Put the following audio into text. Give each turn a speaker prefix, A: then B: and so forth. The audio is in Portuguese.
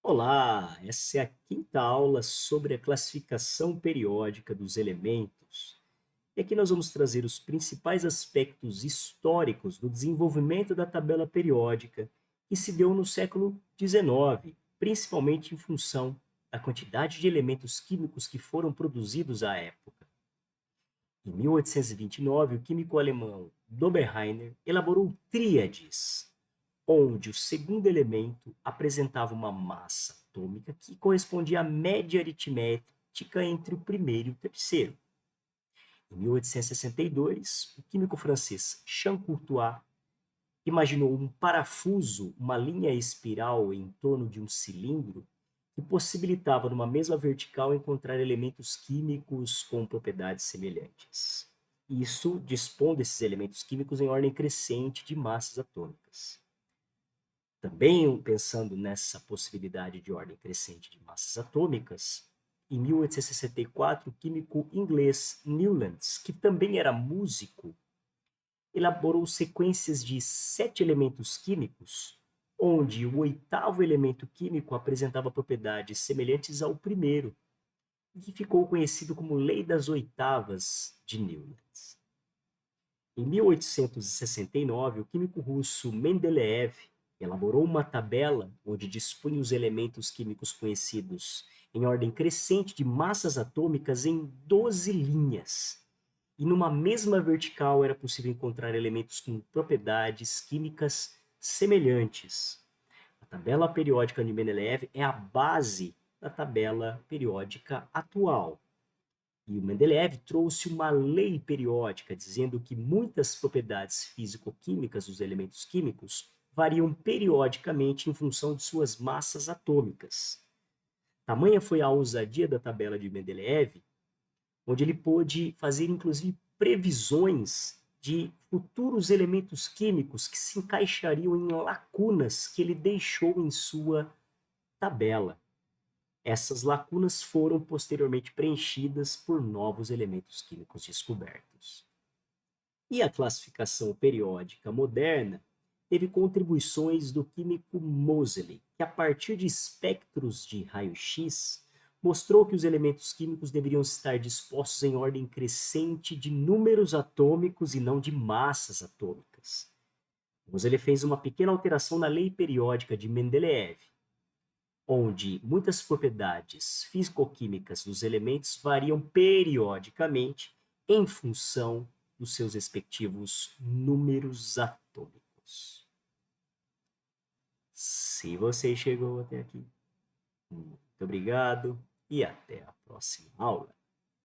A: Olá, essa é a quinta aula sobre a classificação periódica dos elementos. E aqui nós vamos trazer os principais aspectos históricos do desenvolvimento da tabela periódica, que se deu no século XIX, principalmente em função da quantidade de elementos químicos que foram produzidos à época. Em 1829, o químico alemão Dobereiner elaborou tríades, onde o segundo elemento apresentava uma massa atômica que correspondia à média aritmética entre o primeiro e o terceiro. Em 1862, o químico francês Jean Courtois imaginou um parafuso, uma linha espiral em torno de um cilindro, que possibilitava, numa mesma vertical, encontrar elementos químicos com propriedades semelhantes. Isso dispondo esses elementos químicos em ordem crescente de massas atômicas. Também pensando nessa possibilidade de ordem crescente de massas atômicas, em 1864, o químico inglês Newlands, que também era músico, elaborou sequências de 7 elementos químicos, onde o oitavo elemento químico apresentava propriedades semelhantes ao primeiro, e que ficou conhecido como Lei das Oitavas de Newlands. Em 1869, o químico russo Mendeleev elaborou uma tabela onde dispunha os elementos químicos conhecidos em ordem crescente de massas atômicas em 12 linhas. E numa mesma vertical era possível encontrar elementos com propriedades químicas semelhantes. A tabela periódica de Mendeleev é a base da tabela periódica atual. E o Mendeleev trouxe uma lei periódica dizendo que muitas propriedades físico-químicas dos elementos químicos variam periodicamente em função de suas massas atômicas. Tamanha foi a ousadia da tabela de Mendeleev, onde ele pôde fazer inclusive previsões de futuros elementos químicos que se encaixariam em lacunas que ele deixou em sua tabela. Essas lacunas foram posteriormente preenchidas por novos elementos químicos descobertos. E a classificação periódica moderna teve contribuições do químico Moseley, que a partir de espectros de raio-x mostrou que os elementos químicos deveriam estar dispostos em ordem crescente de números atômicos e não de massas atômicas. Moseley fez uma pequena alteração na lei periódica de Mendeleev, onde muitas propriedades físico-químicas dos elementos variam periodicamente em função dos seus respectivos números atômicos. Se você chegou até aqui, muito obrigado e até a próxima aula.